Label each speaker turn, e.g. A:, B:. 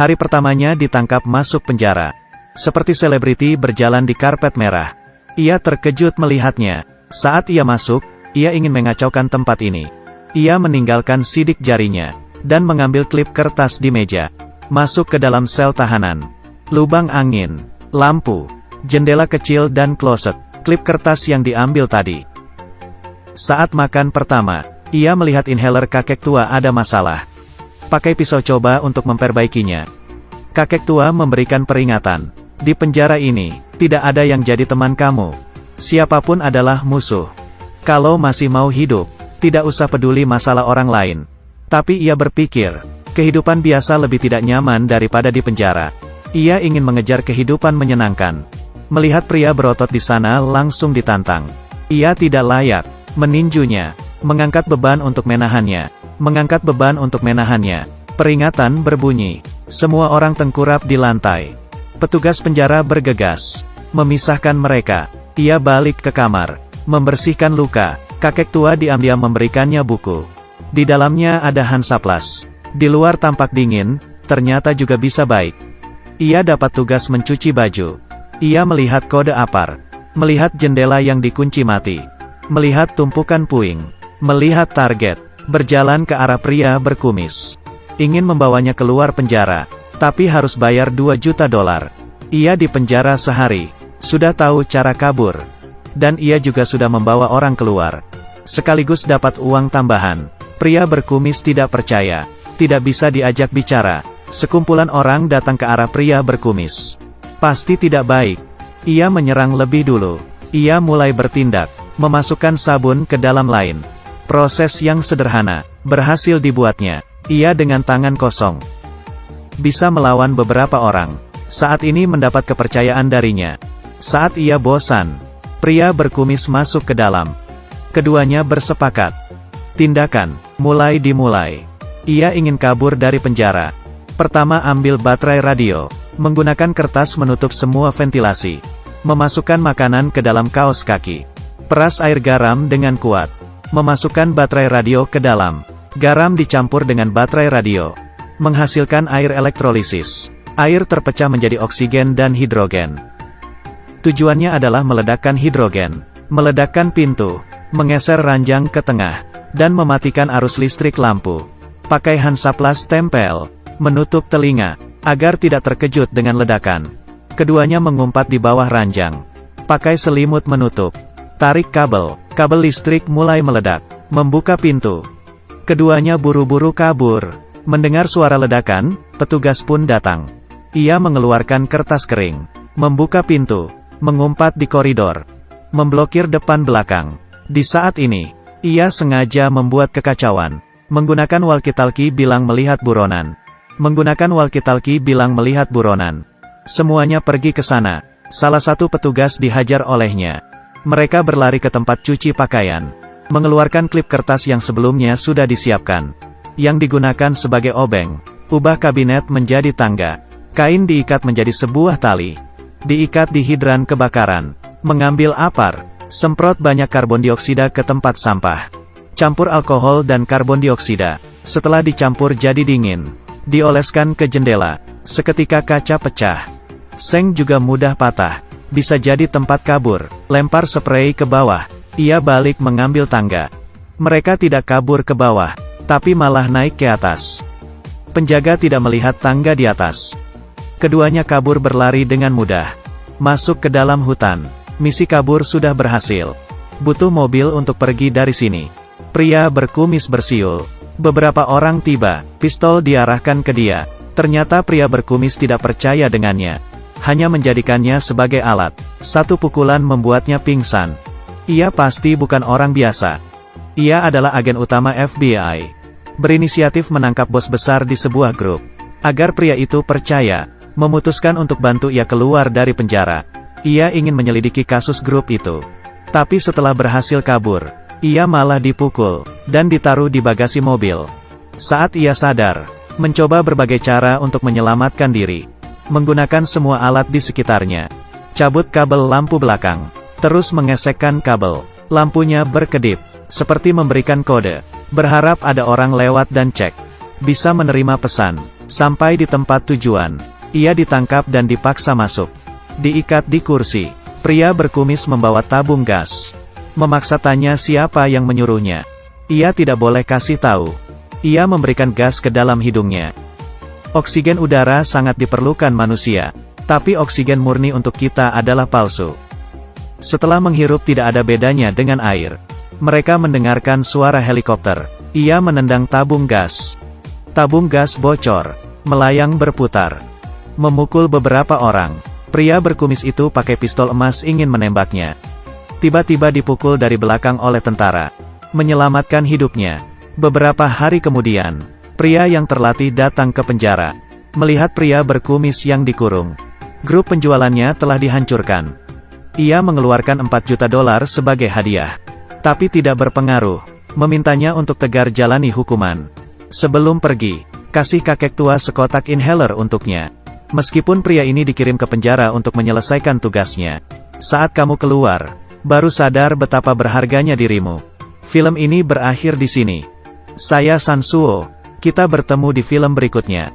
A: Hari pertamanya ditangkap masuk penjara. Seperti selebriti berjalan di karpet merah. Ia terkejut melihatnya. Saat ia masuk, ia ingin mengacaukan tempat ini. Ia meninggalkan sidik jarinya, dan mengambil klip kertas di meja. Masuk ke dalam sel tahanan. Lubang angin, lampu, jendela kecil dan kloset. Klip kertas yang diambil tadi. Saat makan pertama, ia melihat inhaler kakek tua ada masalah. Pakai pisau coba untuk memperbaikinya. Kakek tua memberikan peringatan. Di penjara ini, tidak ada yang jadi teman kamu. Siapapun adalah musuh. Kalau masih mau hidup, tidak usah peduli masalah orang lain. Tapi ia berpikir, kehidupan biasa lebih tidak nyaman daripada di penjara. Ia ingin mengejar kehidupan menyenangkan. Melihat pria berotot di sana langsung ditantang. Ia tidak layak, meninjunya, mengangkat beban untuk menahannya. Mengangkat beban untuk menahannya. Peringatan berbunyi. Semua orang tengkurap di lantai. Petugas penjara bergegas, memisahkan mereka. Ia balik ke kamar, membersihkan luka. Kakek tua diam-diam memberikannya buku. Di dalamnya ada Hansaplas. Di luar tampak dingin, ternyata juga bisa baik. Ia dapat tugas mencuci baju. Ia melihat kode APAR. Melihat jendela yang dikunci mati. Melihat tumpukan puing. Melihat target. Berjalan ke arah pria berkumis. Ingin membawanya keluar penjara. Tapi harus bayar $2 juta. Ia di penjara sehari. Sudah tahu cara kabur. Dan ia juga sudah membawa orang keluar. Sekaligus dapat uang tambahan. Pria berkumis tidak percaya. Tidak bisa diajak bicara. Sekumpulan orang datang ke arah pria berkumis. Pasti tidak baik. Ia menyerang lebih dulu. Ia mulai bertindak. Memasukkan sabun ke dalam lain. Proses yang sederhana, berhasil dibuatnya. Ia dengan tangan kosong. Bisa melawan beberapa orang. Saat ini mendapat kepercayaan darinya. Saat ia bosan, pria berkumis masuk ke dalam. Keduanya bersepakat. Tindakan, mulai dimulai. Ia ingin kabur dari penjara. Pertama ambil baterai radio. Menggunakan kertas menutup semua ventilasi. Memasukkan makanan ke dalam kaos kaki. Peras air garam dengan kuat. Memasukkan baterai radio ke dalam. Garam dicampur dengan baterai radio. Menghasilkan air elektrolisis. Air terpecah menjadi oksigen dan hidrogen. Tujuannya adalah meledakkan hidrogen. Meledakkan pintu. Menggeser ranjang ke tengah. Dan mematikan arus listrik lampu. Pakai Hansaplas tempel. Menutup telinga. Agar tidak terkejut dengan ledakan. Keduanya mengumpat di bawah ranjang. Pakai selimut menutup. Tarik kabel. Kabel listrik mulai meledak. Membuka pintu. Keduanya buru-buru kabur. Mendengar suara ledakan, petugas pun datang. Ia mengeluarkan kertas kering. Membuka pintu. Mengumpat di koridor. Memblokir depan belakang. Di saat ini, ia sengaja membuat kekacauan. Menggunakan walkie-talkie bilang melihat buronan. Menggunakan walkie-talkie bilang melihat buronan. Semuanya pergi ke sana. Salah satu petugas dihajar olehnya. Mereka berlari ke tempat cuci pakaian. Mengeluarkan klip kertas yang sebelumnya sudah disiapkan. Yang digunakan sebagai obeng. Ubah kabinet menjadi tangga. Kain diikat menjadi sebuah tali. Diikat di hidran kebakaran. Mengambil APAR. Semprot banyak karbon dioksida ke tempat sampah. Campur alkohol dan karbon dioksida. Setelah dicampur jadi dingin. Dioleskan ke jendela. Seketika kaca pecah. Seng juga mudah patah. Bisa jadi tempat kabur. Lempar spray ke bawah. Ia balik mengambil tangga. Mereka tidak kabur ke bawah, tapi malah naik ke atas. Penjaga tidak melihat tangga di atas. Keduanya kabur berlari dengan mudah. Masuk ke dalam hutan. Misi kabur sudah berhasil. Butuh mobil untuk pergi dari sini. Pria berkumis bersiul. Beberapa orang tiba. Pistol diarahkan ke dia. Ternyata pria berkumis tidak percaya dengannya. Hanya menjadikannya sebagai alat. Satu pukulan membuatnya pingsan. Ia pasti bukan orang biasa. Ia adalah agen utama FBI. Berinisiatif menangkap bos besar di sebuah grup. Agar pria itu percaya, memutuskan untuk bantu ia keluar dari penjara. Ia ingin menyelidiki kasus grup itu. Tapi setelah berhasil kabur, ia malah dipukul, dan ditaruh di bagasi mobil. Saat ia sadar, mencoba berbagai cara untuk menyelamatkan diri. Menggunakan semua alat di sekitarnya. Cabut kabel lampu belakang. Terus mengesekkan kabel. Lampunya berkedip. Seperti memberikan kode. Berharap ada orang lewat dan cek. Bisa menerima pesan. Sampai di tempat tujuan, ia ditangkap dan dipaksa masuk. Diikat di kursi, pria berkumis membawa tabung gas. Memaksa tanya siapa yang menyuruhnya. Ia tidak boleh kasih tahu. Ia memberikan gas ke dalam hidungnya. Oksigen udara sangat diperlukan manusia, tapi oksigen murni untuk kita adalah palsu. Setelah menghirup tidak ada bedanya dengan air. Mereka mendengarkan suara helikopter. Ia menendang tabung gas. Tabung gas bocor, melayang berputar, memukul beberapa orang. Pria berkumis itu pakai pistol emas ingin menembaknya. Tiba-tiba dipukul dari belakang oleh tentara, menyelamatkan hidupnya. Beberapa hari kemudian, pria yang terlatih datang ke penjara, melihat pria berkumis yang dikurung. Grup penjualannya telah dihancurkan. Ia mengeluarkan $4 juta sebagai hadiah, tapi tidak berpengaruh, memintanya untuk tegar jalani hukuman. Sebelum pergi, kasih kakek tua sekotak inhaler untuknya. Meskipun pria ini dikirim ke penjara untuk menyelesaikan tugasnya. Saat kamu keluar, baru sadar betapa berharganya dirimu. Film ini berakhir di sini. Saya Sansuo. Kita bertemu di film berikutnya.